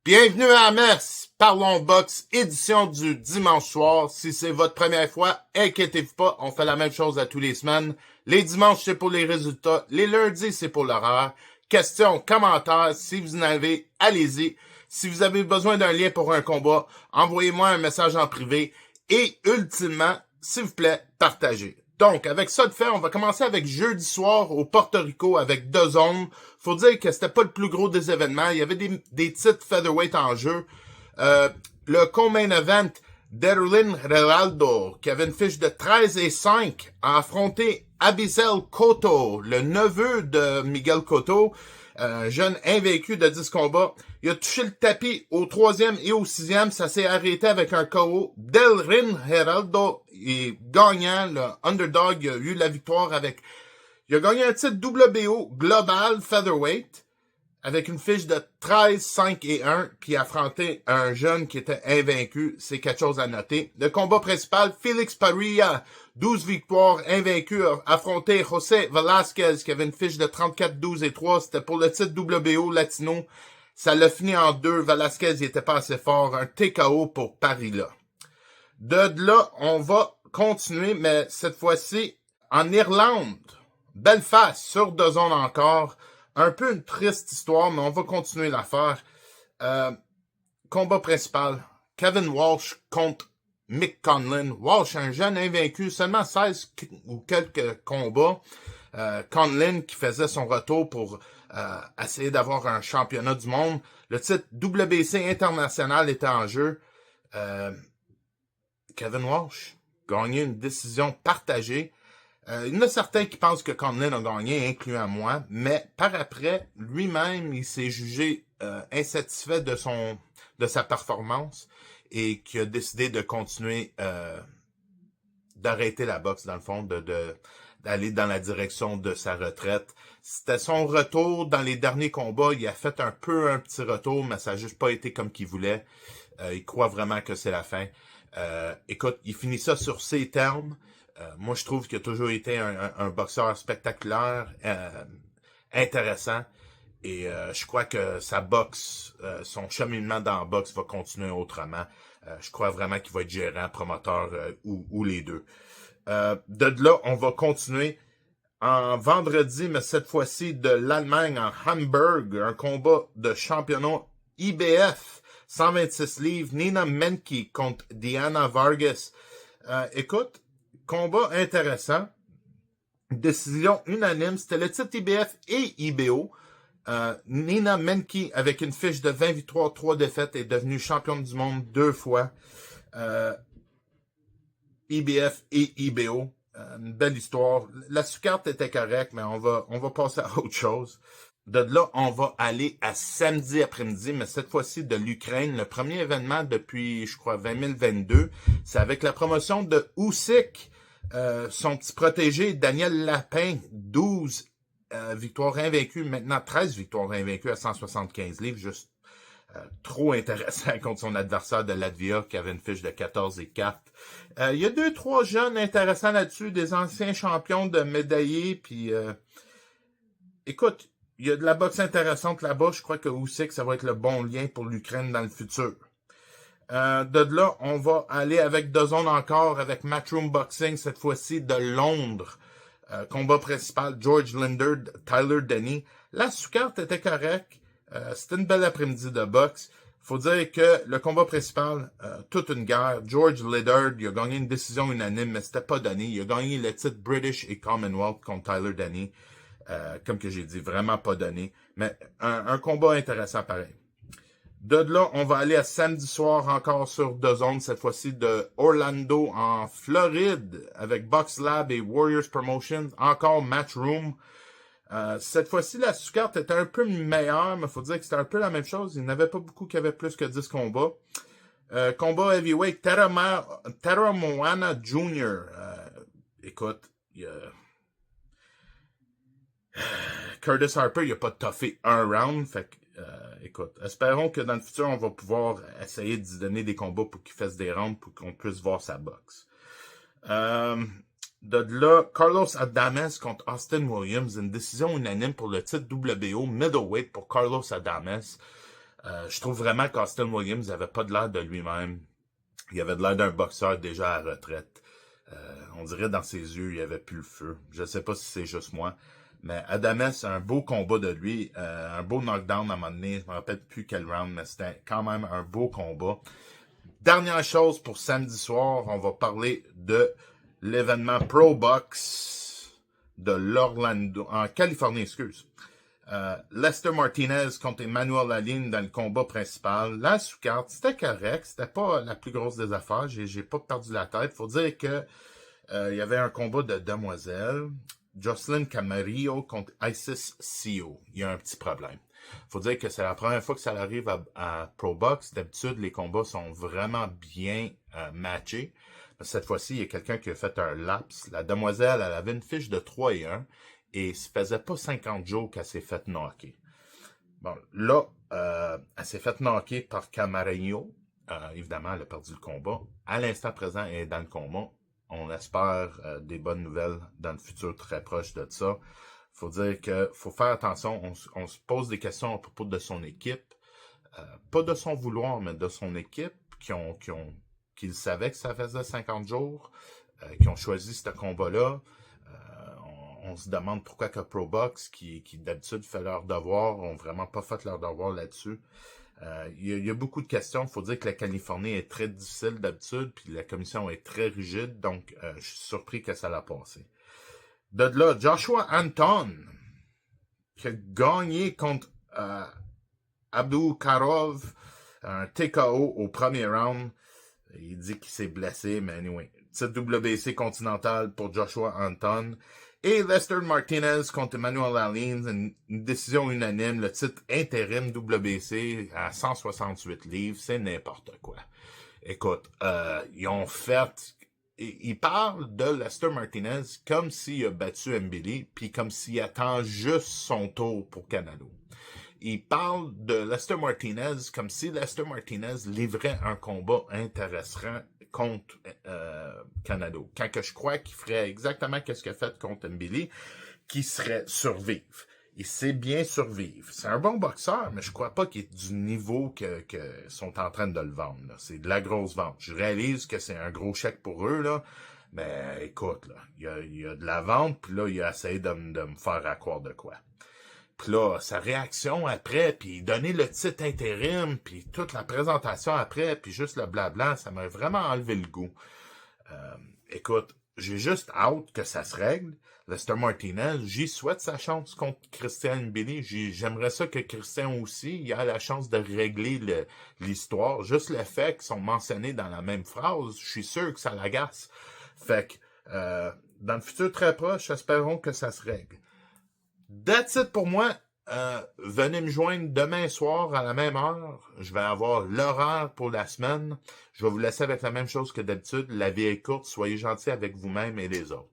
Bienvenue à la messe, Parlons Box, édition du dimanche soir. Si c'est votre première fois, inquiétez-vous pas, on fait la même chose à tous les semaines. Les dimanches, c'est pour les résultats. Les lundis, c'est pour l'horaire. Questions, commentaires, si vous en avez, allez-y. Si vous avez besoin d'un lien pour un combat, envoyez-moi un message en privé. Et ultimement, s'il vous plaît, partagez. Donc, avec ça de fait, on va commencer avec jeudi soir au Porto Rico avec 2 zones. Faut dire que c'était pas le plus gros des événements. Il y avait des titres featherweight en jeu. Le co-main event, Derlin Geraldo, qui avait une fiche de 13-5, a affronté Abizel Cotto, le neveu de Miguel Cotto, jeune invaincu de 10 combats. Il a touché le tapis au 3e et au 6e. Ça s'est arrêté avec un KO. Derlin Geraldo est gagnant. Le underdog a eu la victoire avec... Il a gagné un titre WBO Global Featherweight avec une fiche de 13, 5 et 1, puis affronter un jeune qui était invaincu. C'est quelque chose à noter. Le combat principal, Félix Parilla, 12 victoires, invaincu, a affronté José Velasquez, qui avait une fiche de 34, 12 et 3. C'était pour le titre WBO Latino. Ça l'a fini en 2. Velasquez, il était pas assez fort. Un TKO pour Parilla. De là, on va continuer, mais cette fois-ci, en Irlande. Belfast, sur 2 zones encore. Un peu une triste histoire, mais on va continuer l'affaire. Combat principal. Kevin Walsh contre Mick Conlan. Walsh, un jeune invaincu, seulement 16 ou quelques combats. Conlan qui faisait son retour pour essayer d'avoir un championnat du monde. Le titre WBC international était en jeu. Kevin Walsh gagné une décision partagée. Il y en a certains qui pensent que Conlan a gagné, incluant moi, mais par après, lui-même, il s'est jugé insatisfait de sa performance et qui a décidé de continuer d'arrêter la boxe, dans le fond, d'aller dans la direction de sa retraite. C'était son retour dans les derniers combats. Il a fait un petit retour, mais ça n'a juste pas été comme qu'il voulait. Il croit vraiment que c'est la fin. Écoute, il finit ça sur ses termes. Moi, je trouve qu'il a toujours été un boxeur spectaculaire, intéressant. Et je crois que sa boxe, son cheminement dans la boxe va continuer autrement. Je crois vraiment qu'il va être gérant, promoteur ou les deux. De là, on va continuer en vendredi, mais cette fois-ci de l'Allemagne en Hamburg, un combat de championnat IBF, 126 livres, Nina Menke contre Diana Vargas. Écoute, combat intéressant. Décision unanime. C'était le titre IBF et IBO. Nina Menke, avec une fiche de 20 victoires, 3 défaites, est devenue championne du monde 2 fois. IBF et IBO. Une belle histoire. La sous-carte était correcte, mais on va passer à autre chose. De là, on va aller à samedi après-midi, mais cette fois-ci de l'Ukraine. Le premier événement depuis, je crois, 2022. C'est avec la promotion de Usyk. Son petit protégé, Daniel Lapin, 12 victoires invaincues, maintenant 13 victoires invaincues à 175 livres, juste trop intéressant contre son adversaire de Latvia qui avait une fiche de 14 et 4. Il y a 2-3 jeunes intéressants là-dessus, des anciens champions de médaillés, puis écoute, il y a de la boxe intéressante là-bas, je crois que Usyk, ça va être le bon lien pour l'Ukraine dans le futur. De là, on va aller avec 2 zones encore, avec Matchroom Boxing, cette fois-ci de Londres. Combat principal, George Linder, Tyler Denny. La sous-carte était correcte. C'était une belle après-midi de boxe. Faut dire que le combat principal, toute une guerre. George Linder, il a gagné une décision unanime, mais c'était pas donné. Il a gagné le titre British et Commonwealth contre Tyler Denny. Comme que j'ai dit, vraiment pas donné. Mais un combat intéressant pareil. De là, on va aller à samedi soir encore sur 2 zones, cette fois-ci de Orlando en Floride avec Box Lab et Warriors Promotions, encore Matchroom. Cette fois-ci, la sous-carte était un peu meilleure, mais il faut dire que c'était un peu la même chose. Il n'y en avait pas beaucoup qui avaient plus que 10 combats. Combat heavyweight, Tara Moana Jr. Écoute, Curtis Harper, il a pas toffé un round, fait que écoute, espérons que dans le futur, on va pouvoir essayer d'y donner des combats pour qu'il fasse des rounds pour qu'on puisse voir sa boxe. De là, Carlos Adames contre Austin Williams, une décision unanime pour le titre WBO middleweight pour Carlos Adames. Je trouve vraiment qu'Austin Williams n'avait pas de l'air de lui-même. Il avait de l'air d'un boxeur déjà à la retraite. On dirait dans ses yeux, il n'y avait plus le feu. Je ne sais pas si c'est juste moi. Mais Adames, un beau combat de lui, un beau knockdown à un moment donné. Je ne me rappelle plus quel round, mais c'était quand même un beau combat. Dernière chose pour samedi soir, on va parler de l'événement Pro Box de l'Orlando, en Californie, excuse. Lester Martinez contre Emmanuel Laline dans le combat principal. La sous-carte, c'était correct. C'était pas la plus grosse des affaires. J'ai pas perdu la tête. Faut dire que il y avait un combat de demoiselles. Jocelyn Camarillo contre Isis Sio. Il y a un petit problème. Faut dire que c'est la première fois que ça arrive à Pro Box. D'habitude, les combats sont vraiment bien matchés. Cette fois-ci, il y a quelqu'un qui a fait un lapse. La demoiselle, elle avait une fiche de 3-1 et ça faisait pas 50 jours qu'elle s'est fait knocker. Bon, là, elle s'est fait knocker par Camarillo. Évidemment, elle a perdu le combat. À l'instant présent, elle est dans le combat. On espère des bonnes nouvelles dans le futur très proche de ça. Faut dire que faut faire attention. On se pose des questions à propos de son équipe. Pas de son vouloir, mais de son équipe qui savaient que ça faisait 50 jours, qui ont choisi ce combat-là. On se demande pourquoi que Pro Box, qui d'habitude fait leur devoir, ont vraiment pas fait leur devoir là-dessus. Il y a beaucoup de questions. Il faut dire que la Californie est très difficile d'habitude, puis la commission est très rigide, donc je suis surpris que ça l'a passé. De là, Joshua Anton, qui a gagné contre Abdul Karov, un TKO au premier round. Il dit qu'il s'est blessé, mais anyway. Titre WBC continental pour Joshua Anton. Et Lester Martinez contre Emmanuel Laline, une décision unanime, le titre intérim WBC à 168 livres, c'est n'importe quoi. Écoute, ils ont fait... Ils parlent de Lester Martinez comme s'il a battu Mbili, puis comme s'il attend juste son tour pour Canelo. Il parle de Lester Martinez comme si Lester Martinez livrait un combat intéressant contre Canelo. Quand que je crois qu'il ferait exactement ce qu'il a fait contre Mbili, qui serait survivre. Il sait bien survivre. C'est un bon boxeur, mais je crois pas qu'il est du niveau que sont en train de le vendre. Là. C'est de la grosse vente. Je réalise que c'est un gros chèque pour eux, là. Mais écoute, là, il y a de la vente, puis là, il a essayé de me faire à croire de quoi. Puis là, sa réaction après, puis donner le titre intérim, puis toute la présentation après, puis juste le blabla, ça m'a vraiment enlevé le goût. Écoute, j'ai juste hâte que ça se règle. Lester Martinez, j'y souhaite sa chance contre Christian Mbili. J'aimerais ça que Christian aussi ait la chance de régler l'histoire. Juste le fait qu'ils sont mentionnés dans la même phrase, je suis sûr que ça l'agace. Fait que, dans le futur très proche, espérons que ça se règle. That's it pour moi. Venez me joindre demain soir à la même heure. Je vais avoir l'horaire pour la semaine. Je vais vous laisser avec la même chose que d'habitude. La vie est courte. Soyez gentils avec vous-même et les autres.